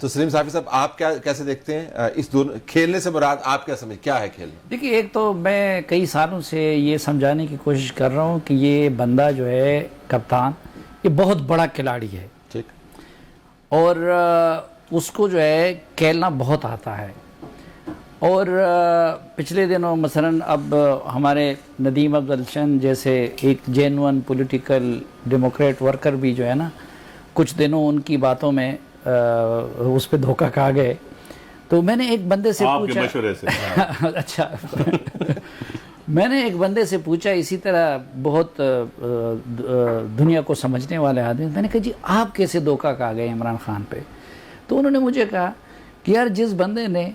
تو سلیم صافی صاحب آپ کیسے دیکھتے ہیں اس کھیلنے سے مراد آپ کیا سمجھ کیا ہے کھیلنا؟ دیکھیے، ایک تو میں کئی سالوں سے یہ سمجھانے کی کوشش کر رہا ہوں کہ یہ بندہ جو ہے کپتان، یہ بہت بڑا کھلاڑی ہے ٹھیک، اور اس کو جو ہے کھیلنا بہت آتا ہے. اور پچھلے دنوں مثلاً اب ہمارے ندیم افضل چند جیسے ایک جینون پولیٹیکل ڈیموکریٹ ورکر بھی جو ہے نا، کچھ دنوں ان کی باتوں میں اس پہ دھوکہ کھا گئے. تو میں نے ایک بندے سے پوچھا اچھا میں نے ایک بندے سے پوچھا اسی طرح بہت دنیا کو سمجھنے والے آدمی، میں نے کہا جی آپ کیسے دھوکہ کھا گئے عمران خان پہ؟ تو انہوں نے مجھے کہا کہ یار جس بندے نے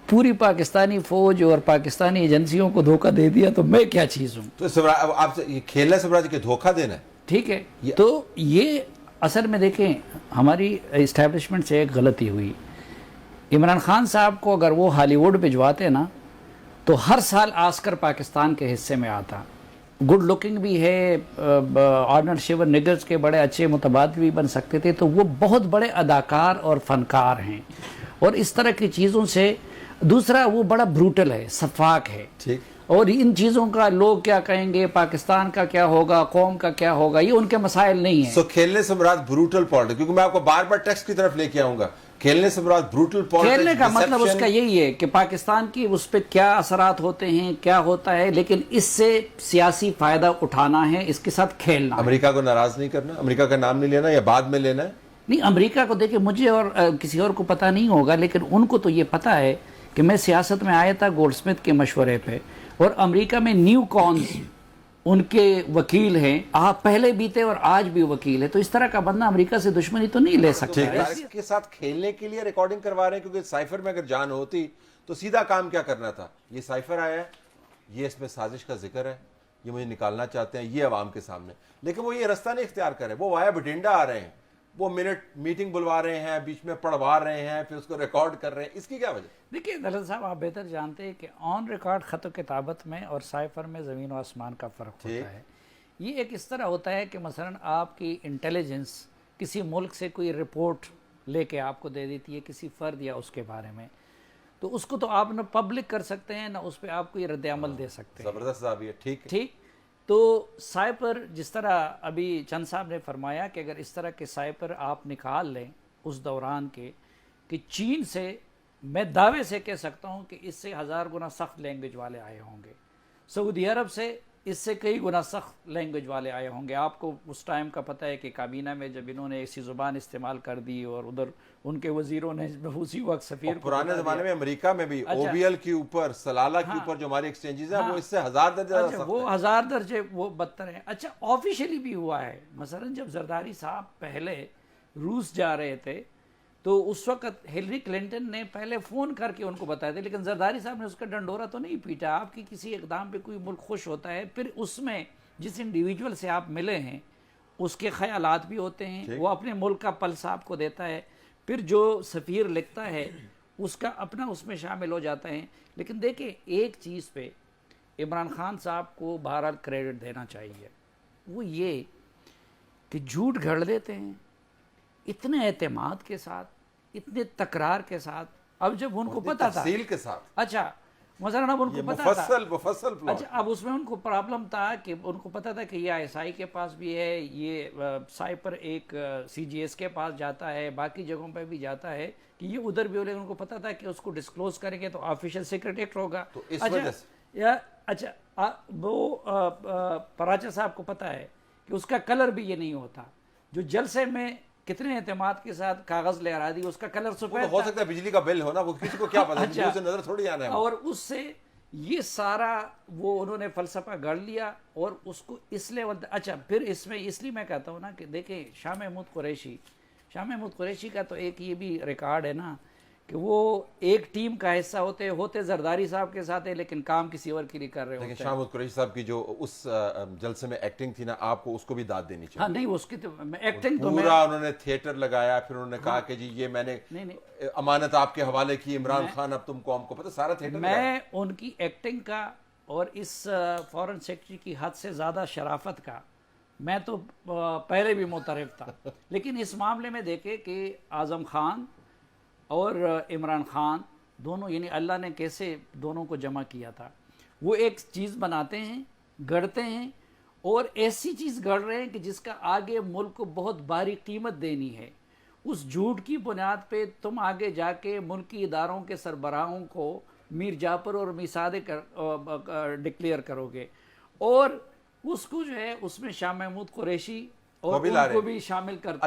پوری پاکستانی فوج اور پاکستانی ایجنسیوں کو دھوکہ دے دیا تو میں کیا چیز ہوں. تو آپ سے یہ کھیلنا سے مراد کہ دھوکہ دینا ہے؟ ٹھیک ہے، تو یہ اصل میں دیکھیں ہماری اسٹیبلشمنٹ سے ایک غلطی ہوئی. عمران خان صاحب کو اگر وہ ہالی ووڈ بھجواتے نا تو ہر سال آسکر پاکستان کے حصے میں آتا. گڈ لکنگ بھی ہے، آرنر شیور نگرز کے بڑے اچھے متبادل بھی بن سکتے تھے، تو وہ بہت بڑے اداکار اور فنکار ہیں اور اس طرح کی چیزوں سے. دوسرا وہ بڑا بروٹل ہے، شفاق ہے، ٹھیک، اور ان چیزوں کا لوگ کیا کہیں گے، پاکستان کا کیا ہوگا، قوم کا کیا ہوگا، یہ ان کے مسائل نہیں ہیں. سو کھیلنے سے مراد بروٹل پالیٹکس، کیونکہ میں آپ کو بار بار ٹیکسٹ کی طرف لے کے آؤں گا. کھیلنے سے مراد بروٹل پالیٹکس، کھیلنے کا مطلب اس کا یہی ہے کہ پاکستان کی اس پہ کیا اثرات ہوتے ہیں، کیا ہوتا ہے، لیکن اس سے سیاسی فائدہ اٹھانا ہے، اس کے ساتھ کھیلنا ہے. امریکہ کو ناراض نہیں کرنا، امریکہ کا نام نہیں لینا یا بعد میں لینا ہے. نہیں، امریکہ کو دیکھیں، مجھے اور کسی اور کو پتہ نہیں ہوگا، لیکن ان کو تو یہ پتہ ہے کہ میں سیاست میں آیا تھا گولڈ سمتھ کے مشورے پہ، اور امریکہ میں نیو کونز ان کے وکیل ہیں. آپ پہلے بھی تھے اور آج بھی وکیل ہے، تو اس طرح کا بندہ امریکہ سے دشمنی تو نہیں لے سکتا ہے. اس کے ساتھ کھیلنے کے لیے ریکارڈنگ کروا رہے ہیں، کیونکہ سائفر میں اگر جان ہوتی تو سیدھا کام کیا کرنا تھا. یہ سائفر آیا ہے، یہ اس میں سازش کا ذکر ہے، یہ مجھے نکالنا چاہتے ہیں، یہ عوام کے سامنے. لیکن وہ یہ رستہ نہیں اختیار کر رہے، وہ وایا بٹینڈا آ رہے ہیں، وہ منٹ میٹنگ بلوا رہے ہیں، بیچ میں پڑھوا رہے ہیں، پھر اس کو ریکارڈ کر رہے ہیں. اس کی کیا وجہ؟ دیکھیے دلال صاحب، آپ بہتر جانتے ہیں کہ آن ریکارڈ خط و کتابت میں اور سائفر میں زمین و آسمان کا فرق ہوتا ہے. یہ ایک اس طرح ہوتا ہے کہ مثلا آپ کی انٹیلیجنس کسی ملک سے کوئی رپورٹ لے کے آپ کو دے دیتی ہے کسی فرد یا اس کے بارے میں، تو اس کو تو آپ نہ پبلک کر سکتے ہیں نہ اس پہ آپ کوئی رد عمل دے سکتے ہیں. زبردست صاحب، یہ ٹھیک. تو سائپر جس طرح ابھی چند صاحب نے فرمایا کہ اگر اس طرح کے سائپر آپ نکال لیں اس دوران کے، کہ چین سے میں دعوے سے کہہ سکتا ہوں کہ اس سے 1000 گنا سخت لینگویج والے آئے ہوں گے، سعودی عرب سے اس سے کئی گنا سخت لینگویج والے آئے ہوں گے. آپ کو اس ٹائم کا پتہ ہے کہ کابینہ میں جب انہوں نے ایسی زبان استعمال کر دی اور ادھر ان کے وزیروں نے اسی وقت سفیر کو پرانے زمانے میں امریکہ میں بھی او بی ایل کے اوپر، سلالہ کے اوپر جو ہماری ایکسچینجز ہیں، وہ اس سے 1000 درجے زیادہ سخت ہیں. وہ 1000 درجے وہ بدتر ہیں. اچھا، آفیشلی بھی ہوا ہے. مثلا جب زرداری صاحب پہلے روس جا رہے تھے تو اس وقت ہلری کلنٹن نے پہلے فون کر کے ان کو بتایا تھا، لیکن زرداری صاحب نے اس کا ڈنڈورا تو نہیں پیٹا. آپ کی کسی اقدام پہ کوئی ملک خوش ہوتا ہے، پھر اس میں جس انڈیویجول سے آپ ملے ہیں اس کے خیالات بھی ہوتے ہیں، وہ اپنے ملک کا پلس آپ کو دیتا ہے، پھر جو سفیر لکھتا ہے اس کا اپنا اس میں شامل ہو جاتا ہے. لیکن دیکھیں ایک چیز پہ عمران خان صاحب کو بہرحال کریڈٹ دینا چاہیے، وہ یہ کہ جھوٹ گھڑ لیتے ہیں اتنے اعتماد کے ساتھ، اتنے تکرار کے ساتھ. اب جب ان کو پتا تھا تفصیل کے ساتھ، اچھا مثلا اب ان کو پتا تھا، مفصل پلاٹ. اچھا اب اس میں ان کو پرابلم تھا کہ ان کو پتا تھا کہ یہ ISI کے پاس بھی ہے، یہ سائپر ایک CGS کے پاس جاتا ہے، باقی جگہوں پہ بھی جاتا ہے، کہ یہ ادھر بھی ہو. لیکن ان کو پتا تھا کہ اس کو ڈسکلوز کریں گے تو آفیشیل سیکرٹ ایکٹ ہوگا. تو اس وجہ سے اچھا وہ پراچا صاحب کو پتا ہے کہ اس کا کلر بھی یہ نہیں ہوتا. جو جلسے میں کتنے اعتماد کے ساتھ کاغذ لے آ دی، اس کا کلر سفید ہو سکتا ہے بجلی کا بل ہونا، وہ کسی کو کیا پتا، اچھا، سے نظر تھوڑی آنا ہے. اور اس سے یہ سارا وہ انہوں نے فلسفہ گڑھ لیا اور اس کو اس لیول. اچھا پھر اس میں اس لیے میں کہتا ہوں نا کہ دیکھیں شاہ محمود قریشی کا تو ایک یہ بھی ریکارڈ ہے نا کہ وہ ایک ٹیم کا حصہ ہوتے زرداری صاحب کے ساتھ ہے، لیکن کام کسی اور کے لیے کر رہے ہوتے ہیں. لیکن شاہ محمود قریشی صاحب کی جو اس جلسے میں ایکٹنگ تھی نا، آپ کو اس کو بھی داد دینی چاہیے. ہاں نہیں، اس کی تو ایکٹنگ تو پورا انہوں نے تھیٹر لگایا، پھر انہوں نے کہا کہ جی یہ میں نے امانت آپ کے حوالے کی، عمران خان اب تم قوم کو پتہ، سارا تھیٹر. میں ان کی ایکٹنگ کا اور اس فارن سیکرٹری کی حد سے زیادہ شرافت کا میں تو پہلے بھی معترف تھا. لیکن اس معاملے میں دیکھے کہ اعظم خان اور عمران خان دونوں، یعنی اللہ نے کیسے دونوں کو جمع کیا تھا. وہ ایک چیز بناتے ہیں، گڑھتے ہیں، اور ایسی چیز گڑھ رہے ہیں کہ جس کا آگے ملک کو بہت بھاری قیمت دینی ہے. اس جھوٹ کی بنیاد پہ تم آگے جا کے ملکی اداروں کے سربراہوں کو میر جعفر اور میثاق ڈکلیئر کرو گے، اور اس کو جو ہے اس میں شاہ محمود قریشی اور وہ بھی لا ان رہے کو ہیں. بھی شامل کرتے ہیں.